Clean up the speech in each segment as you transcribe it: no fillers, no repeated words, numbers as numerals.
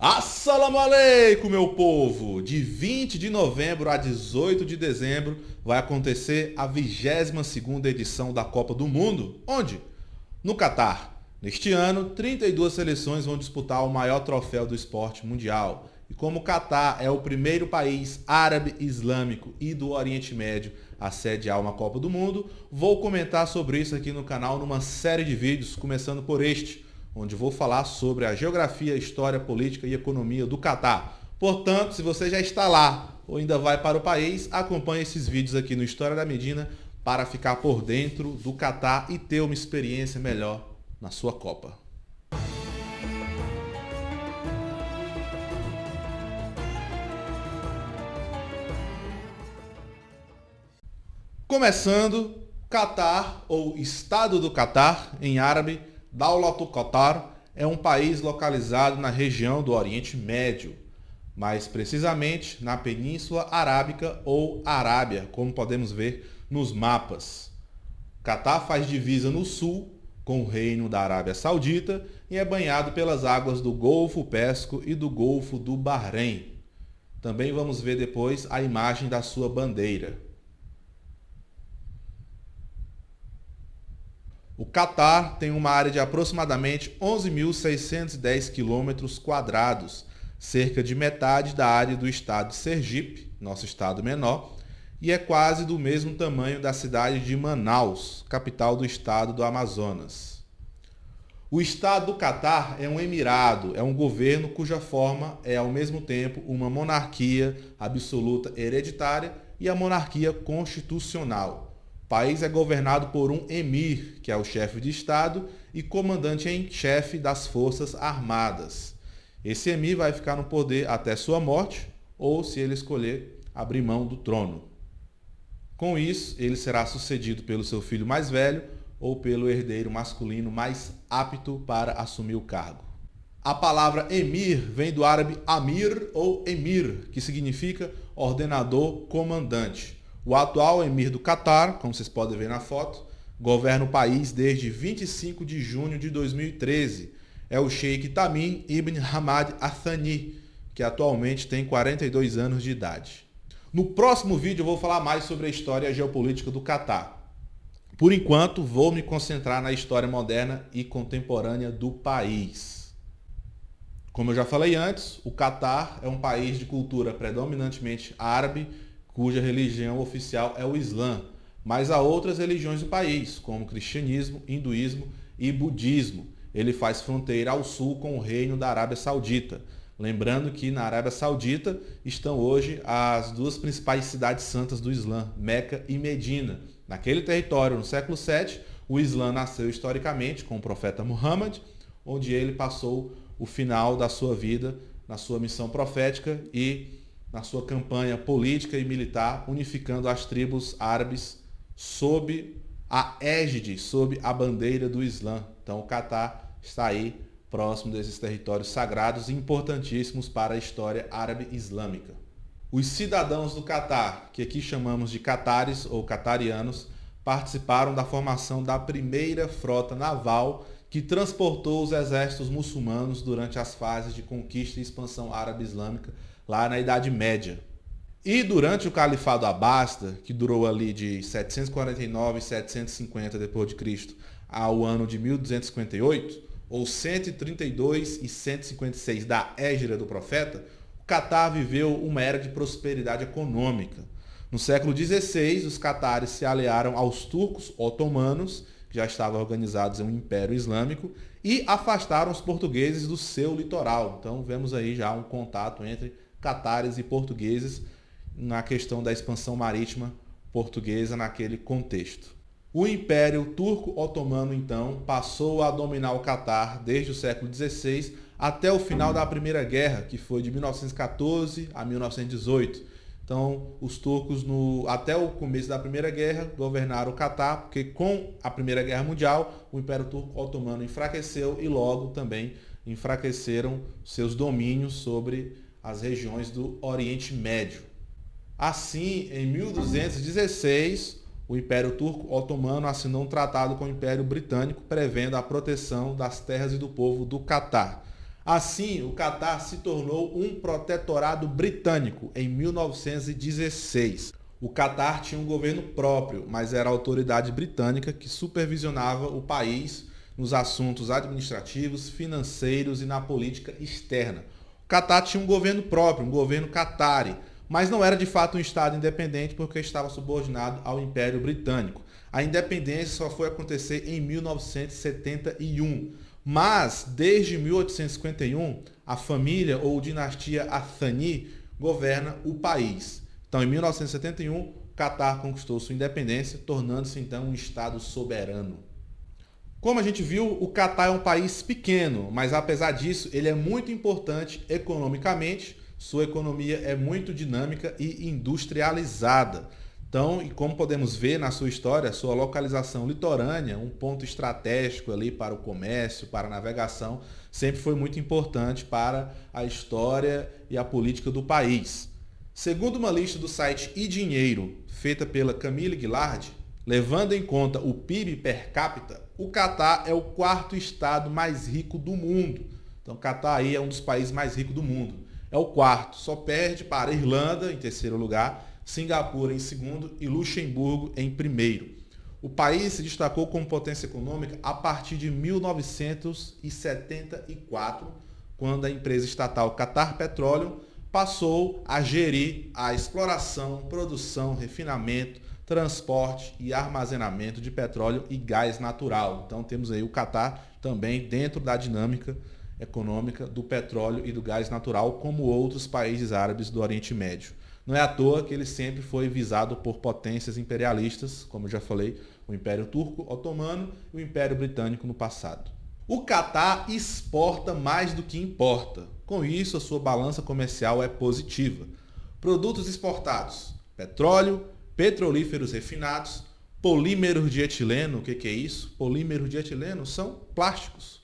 Assalamu alaikum, meu povo! De 20 de novembro a 18 de dezembro vai acontecer a 22ª edição da Copa do Mundo. Onde? No Catar. Neste ano, 32 seleções vão disputar o maior troféu do esporte mundial. E como o Catar é o primeiro país árabe islâmico e do Oriente Médio a sediar uma Copa do Mundo, vou comentar sobre isso aqui no canal numa série de vídeos, começando por este, onde vou falar sobre a geografia, história, política e economia do Catar. Portanto, se você já está lá ou ainda vai para o país, acompanhe esses vídeos aqui no História da Medina para ficar por dentro do Catar e ter uma experiência melhor na sua Copa. Começando, Catar, ou Estado do Catar, em árabe, Dawlatul Qatar, é um país localizado na região do Oriente Médio, mais precisamente na Península Arábica ou Arábia, como podemos ver nos mapas. Catar faz divisa no sul com o Reino da Arábia Saudita e é banhado pelas águas do Golfo Pérsico e do Golfo do Bahrein. Também vamos ver depois a imagem da sua bandeira. O Catar tem uma área de aproximadamente 11.610 km², cerca de metade da área do estado de Sergipe, nosso estado menor, e é quase do mesmo tamanho da cidade de Manaus, capital do estado do Amazonas. O estado do Catar é um emirado, é um governo cuja forma é ao mesmo tempo uma monarquia absoluta hereditária e a monarquia constitucional. O país é governado por um emir, que é o chefe de estado e comandante em chefe das forças armadas. Esse emir vai ficar no poder até sua morte ou, se ele escolher, abrir mão do trono. Com isso, ele será sucedido pelo seu filho mais velho ou pelo herdeiro masculino mais apto para assumir o cargo. A palavra emir vem do árabe amir ou emir, que significa ordenador, comandante. O atual emir do Catar, como vocês podem ver na foto, governa o país desde 25 de junho de 2013. É o Sheikh Tamim Ibn Hamad Al Thani, que atualmente tem 42 anos de idade. No próximo vídeo eu vou falar mais sobre a história geopolítica do Catar. Por enquanto, vou me concentrar na história moderna e contemporânea do país. Como eu já falei antes, o Catar é um país de cultura predominantemente árabe, cuja religião oficial é o Islã, mas há outras religiões do país, como cristianismo, hinduísmo e budismo. Ele faz fronteira ao sul com o Reino da Arábia Saudita. Lembrando que na Arábia Saudita estão hoje as duas principais cidades santas do Islã, Meca e Medina. Naquele território, no século VII, o Islã nasceu historicamente com o profeta Muhammad, onde ele passou o final da sua vida na sua missão profética e na sua campanha política e militar, unificando as tribos árabes sob a égide, sob a bandeira do Islã. Então o Catar está aí próximo desses territórios sagrados e importantíssimos para a história árabe islâmica. Os cidadãos do Catar, que aqui chamamos de catares ou catarianos, participaram da formação da primeira frota naval que transportou os exércitos muçulmanos durante as fases de conquista e expansão árabe islâmica lá na Idade Média. E durante o Califado Abássida, que durou ali de 749 e 750 d.C. ao ano de 1258, ou 132 e 156 da Hégira do Profeta, o Catar viveu uma era de prosperidade econômica. No século XVI, os catares se aliaram aos turcos otomanos, que já estavam organizados em um império islâmico, e afastaram os portugueses do seu litoral. Então vemos aí já um contato entre catares e portugueses na questão da expansão marítima portuguesa naquele contexto. O Império Turco-Otomano, então, passou a dominar o Catar desde o século XVI até o final da Primeira Guerra, que foi de 1914 a 1918. Então, os turcos, até o começo da Primeira Guerra, governaram o Catar, porque com a Primeira Guerra Mundial, o Império Turco-Otomano enfraqueceu e logo também enfraqueceram seus domínios sobre as regiões do Oriente Médio. Assim, em 1216, o Império Turco-Otomano assinou um tratado com o Império Britânico prevendo a proteção das terras e do povo do Catar. Assim, o Catar se tornou um protetorado britânico em 1916. O Catar tinha um governo próprio, mas era a autoridade britânica que supervisionava o país nos assuntos administrativos, financeiros e na política externa. O Catar tinha um governo próprio, um governo Qatari, mas não era de fato um Estado independente porque estava subordinado ao Império Britânico. A independência só foi acontecer em 1971. Mas, desde 1851, a família ou dinastia Athani governa o país. Então, em 1971, o Catar conquistou sua independência, tornando-se então um Estado soberano. Como a gente viu, o Catar é um país pequeno, mas apesar disso, ele é muito importante economicamente. Sua economia é muito dinâmica e industrializada. Então, e como podemos ver na sua história, sua localização litorânea, um ponto estratégico ali para o comércio, para a navegação, sempre foi muito importante para a história e a política do país. Segundo uma lista do site iDinheiro, feita pela Camille Guillard, levando em conta o PIB per capita, o Catar é o quarto estado mais rico do mundo. Então, o Catar aí é um dos países mais ricos do mundo. É o quarto, só perde para a Irlanda, em terceiro lugar, Singapura em segundo e Luxemburgo em primeiro. O país se destacou como potência econômica a partir de 1974, quando a empresa estatal Qatar Petroleum passou a gerir a exploração, produção, refinamento, transporte e armazenamento de petróleo e gás natural. Então temos aí o Catar também dentro da dinâmica econômica do petróleo e do gás natural, como outros países árabes do Oriente Médio. Não é à toa que ele sempre foi visado por potências imperialistas, como eu já falei, o Império Turco Otomano e o Império Britânico no passado. O Catar exporta mais do que importa. Com isso, a sua balança comercial é positiva. Produtos exportados: petróleo, petrolíferos refinados, polímeros de etileno. O que é isso? Polímeros de etileno são plásticos.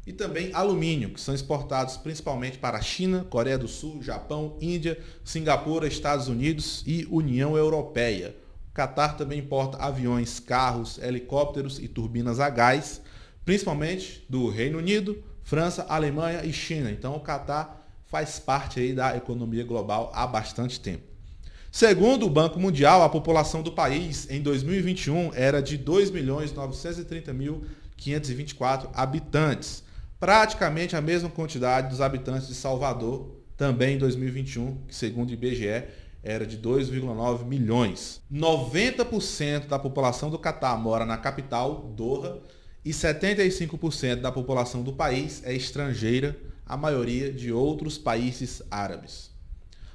E também alumínio, que são exportados principalmente para a China, Coreia do Sul, Japão, Índia, Singapura, Estados Unidos e União Europeia. O Catar também importa aviões, carros, helicópteros e turbinas a gás, principalmente do Reino Unido, França, Alemanha e China. Então o Catar faz parte aí da economia global há bastante tempo. Segundo o Banco Mundial, a população do país em 2021 era de 2.930.524 habitantes. Praticamente a mesma quantidade dos habitantes de Salvador, também em 2021, que segundo o IBGE era de 2,9 milhões. 90% da população do Catar mora na capital, Doha, e 75% da população do país é estrangeira, a maioria de outros países árabes.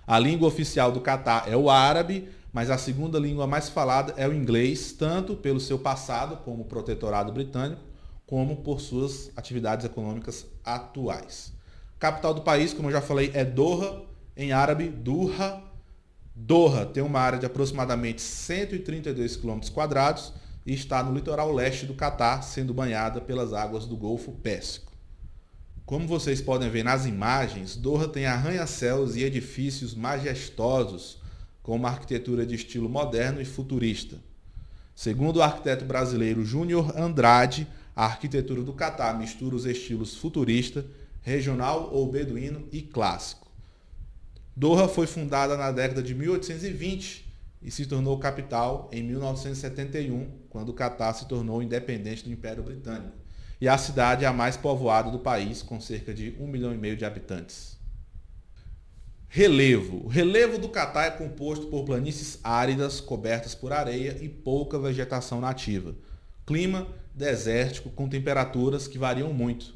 A língua oficial do Catar é o árabe, mas a segunda língua mais falada é o inglês, tanto pelo seu passado como protetorado britânico, como por suas atividades econômicas atuais. A capital do país, como eu já falei, é Doha, em árabe, Duha. Doha tem uma área de aproximadamente 132 km² e está no litoral leste do Catar, sendo banhada pelas águas do Golfo Pérsico. Como vocês podem ver nas imagens, Doha tem arranha-céus e edifícios majestosos, com uma arquitetura de estilo moderno e futurista. Segundo o arquiteto brasileiro Júnior Andrade, a arquitetura do Catar mistura os estilos futurista, regional ou beduíno e clássico. Doha foi fundada na década de 1820 e se tornou capital em 1971, quando o Catar se tornou independente do Império Britânico. E a cidade é a mais povoada do país, com cerca de 1,5 milhão de habitantes. Relevo. O relevo do Catar é composto por planícies áridas, cobertas por areia e pouca vegetação nativa. Clima desértico, com temperaturas que variam muito,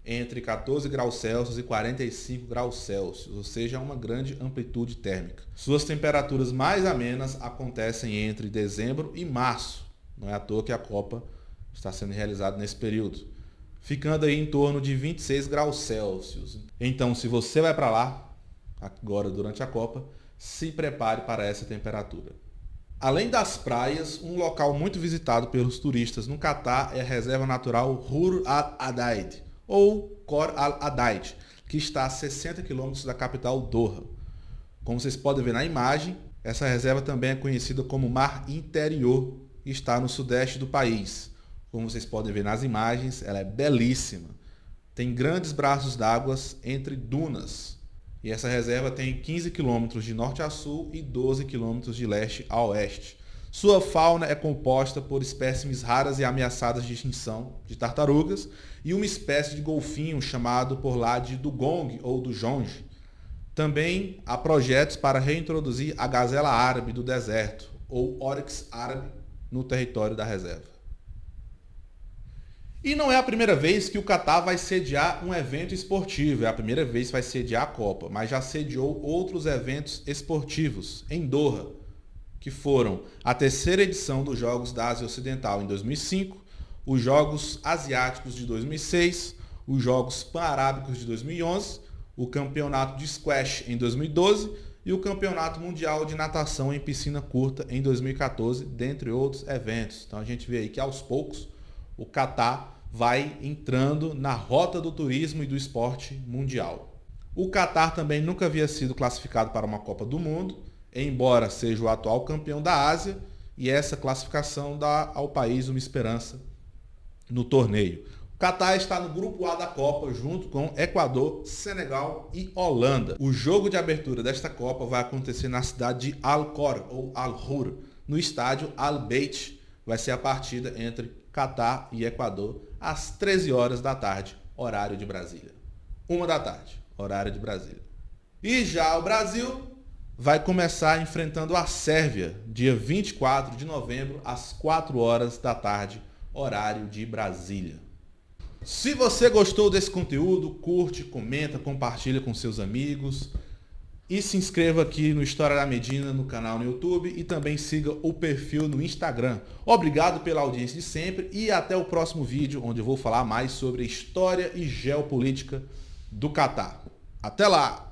entre 14 graus Celsius e 45 graus Celsius, ou seja, uma grande amplitude térmica. Suas temperaturas mais amenas acontecem entre dezembro e março. Não é à toa que a Copa está sendo realizada nesse período, ficando aí em torno de 26 graus Celsius. Então, se você vai para lá, agora durante a Copa, se prepare para essa temperatura. Além das praias, um local muito visitado pelos turistas no Catar é a reserva natural Rur al-Adaid, ou Khor al-Adaid, que está a 60 km da capital Doha. Como vocês podem ver na imagem, essa reserva também é conhecida como Mar Interior e está no sudeste do país. Como vocês podem ver nas imagens, ela é belíssima. tem grandes braços d'água entre dunas. E essa reserva tem 15 quilômetros de norte a sul e 12 quilômetros de leste a oeste. Sua fauna é composta por espécimes raras e ameaçadas de extinção de tartarugas e uma espécie de golfinho chamado por lá de dugong ou dugong. Também há projetos para reintroduzir a gazela árabe do deserto, ou oryx árabe, no território da reserva. E não é a primeira vez que o Catar vai sediar um evento esportivo, é a primeira vez que vai sediar a Copa, mas já sediou outros eventos esportivos em Doha, que foram a terceira edição dos Jogos da Ásia Ocidental em 2005, os Jogos Asiáticos de 2006, os Jogos Pan-Arábicos de 2011, o Campeonato de Squash em 2012 e o Campeonato Mundial de Natação em Piscina Curta em 2014, dentre outros eventos. Então a gente vê aí que aos poucos o Catar vai entrando na rota do turismo e do esporte mundial. O Catar também nunca havia sido classificado para uma Copa do Mundo, embora seja o atual campeão da Ásia, e essa classificação dá ao país uma esperança no torneio. O Catar está no grupo A da Copa, junto com Equador, Senegal e Holanda. O jogo de abertura desta Copa vai acontecer na cidade de Al-Khor, ou Al-Hur, no estádio Al-Bayt. Vai ser a partida entre Catar e Equador, às 13 horas da tarde, horário de Brasília. 1 da tarde, horário de Brasília. E já o Brasil vai começar enfrentando a Sérvia, dia 24 de novembro, às 4 horas da tarde, horário de Brasília. Se você gostou desse conteúdo, curte, comenta, compartilha com seus amigos e se inscreva aqui no História da Medina, no canal no YouTube, e também siga o perfil no Instagram. Obrigado pela audiência de sempre e até o próximo vídeo, onde eu vou falar mais sobre a história e geopolítica do Catar. Até lá!